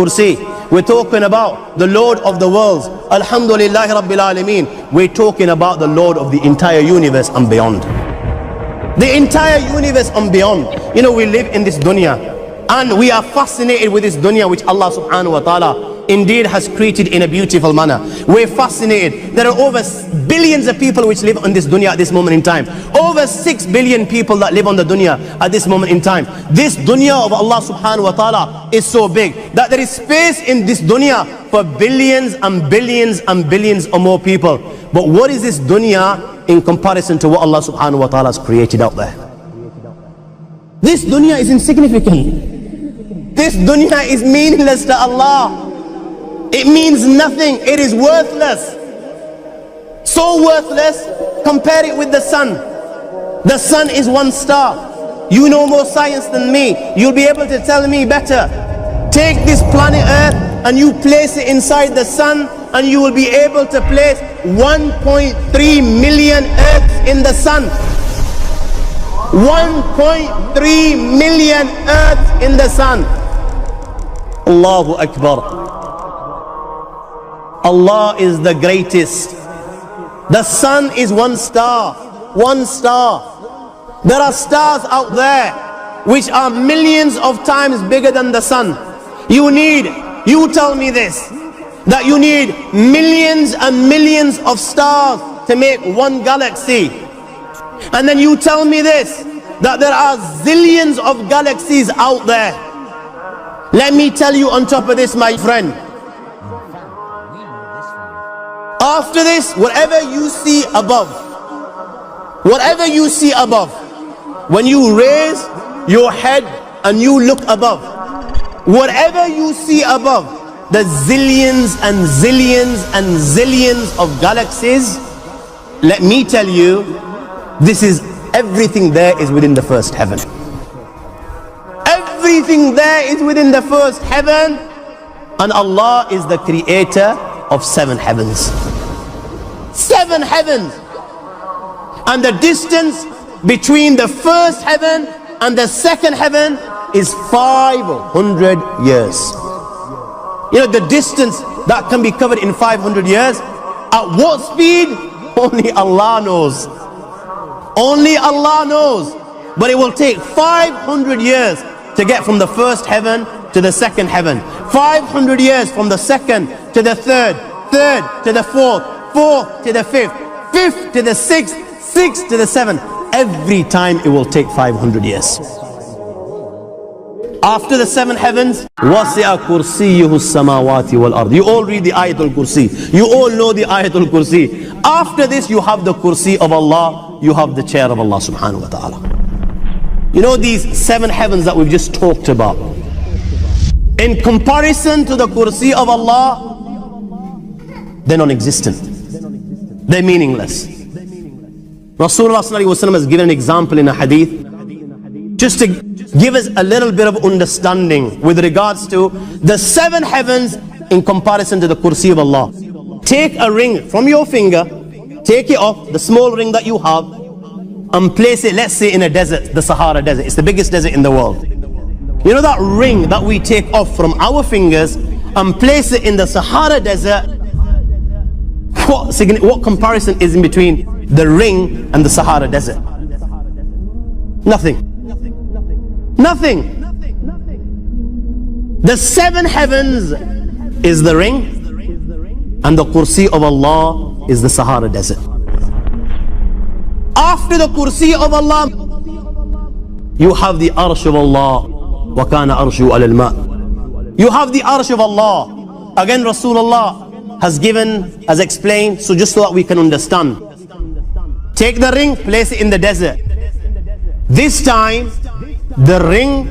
kursi. We're talking about the Lord of the worlds. Alhamdulillah Rabbil Alameen. We're talking about the Lord of the entire universe and beyond. The entire universe and beyond. You know, we live in this dunya and we are fascinated with this dunya which Allah subhanahu wa ta'ala indeed has created in a beautiful manner. We're fascinated. There are over billions of people which live on this dunya at this moment in time. Over 6 billion people that live on the dunya at this moment in time. This dunya of Allah subhanahu wa ta'ala is so big that there is space in this dunya for billions and billions and billions or more people. But what is this dunya in comparison to what Allah subhanahu wa ta'ala has created out there? This dunya is insignificant. This dunya is meaningless to Allah. It means nothing. It is worthless. So worthless, compare it with the sun. The sun is one star. You know more science than me. You'll be able to tell me better. Take this planet Earth and you place it inside the sun, and you will be able to place 1.3 million Earths in the sun. 1.3 million Earths in the sun. Allahu Akbar. Allah is the greatest. The sun is one star. One star. There are stars out there which are millions of times bigger than the sun. You tell me this, that you need millions and millions of stars to make one galaxy. And then you tell me this, that there are zillions of galaxies out there. Let me tell you on top of this, my friend, after this, whatever you see above, when you raise your head and you look above, whatever you see above, the zillions and zillions and zillions of galaxies, let me tell you, this is everything there is within the first heaven. Everything there is within the first heaven, and Allah is the creator of 7 heavens. 7 heavens. And the distance between the first heaven and the second heaven is 500 years. You know, the distance that can be covered in 500 years, at what speed? Only Allah knows. Only Allah knows. But it will take 500 years to get from the first heaven to the second heaven. 500 years from the second to the third, third to the fourth, fourth to the fifth, fifth to the sixth, sixth to the seventh. Every time it will take 500 years. After the 7 heavens, وَسِعَ كُرْسِيُّهُ السَّمَاوَاتِ وَالْأَرْضِ. You all read the Ayatul Kursi. You all know the Ayatul Kursi. After this, you have the Kursi of Allah. You have the chair of Allah subhanahu wa ta'ala. You know these 7 heavens that we've just talked about, in comparison to the Kursi of Allah, they're non-existent. They're meaningless. Rasulullah sallallahu alaihi wasallam has given an example in a hadith, just to give us a little bit of understanding with regards to the 7 heavens in comparison to the Kursi of Allah. Take a ring from your finger, take it off, the small ring that you have, and place it, let's say, in a desert, the Sahara Desert. It's the biggest desert in the world. You know that ring that we take off from our fingers and place it in the Sahara Desert? What comparison is in between the ring and the Sahara Desert? Nothing. Nothing. The 7 heavens is the ring, and the Kursi of Allah is the Sahara Desert. After the Kursi of Allah, you have the Arsh of Allah. وَكَانَ أَرْشُهُ عَلَى الْمَاءِ. You have the Arsh of Allah. Again, Rasulullah has explained, so just so that we can understand. Take the ring, place it in the desert. This time, the ring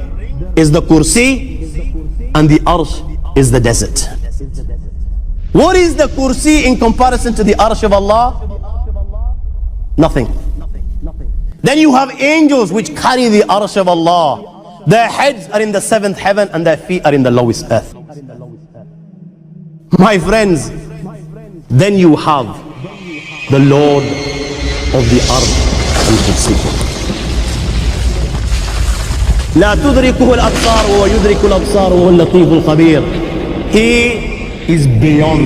is the Kursi and the Arsh is the desert. What is the Kursi in comparison to the Arsh of Allah? Nothing. Then you have angels which carry the Arsh of Allah. Their heads are in the 7th heaven and their feet are in the lowest earth. My friends, then you have the Lord of the Arsh and Kursi. لا تدركه الأبصار ويدرك الأبصار وهو اللطيف الخبير. He is beyond.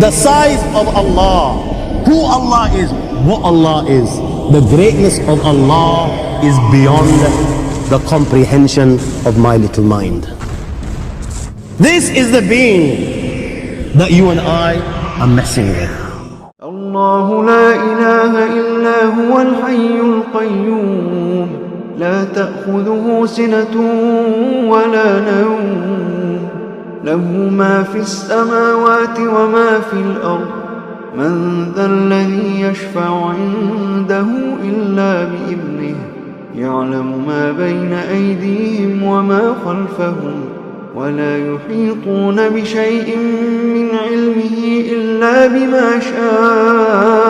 The size of Allah, who Allah is, what Allah is, the greatness of Allah is beyond the comprehension of my little mind. This is the being that you and I are messing with. الله لا إله إلا هو الحي القيوم لا تأخذه سنة ولا نوم له ما في السماوات وما في الأرض من ذا الذي يشفع عنده إلا بإذنه يعلم ما بين أيديهم وما خلفهم ولا يحيطون بشيء من علمه إلا بما شاء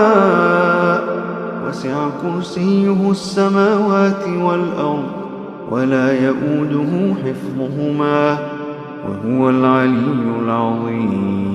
وسع كرسيه السماوات والأرض ولا يؤوده حفظهما وهو العلي العظيم.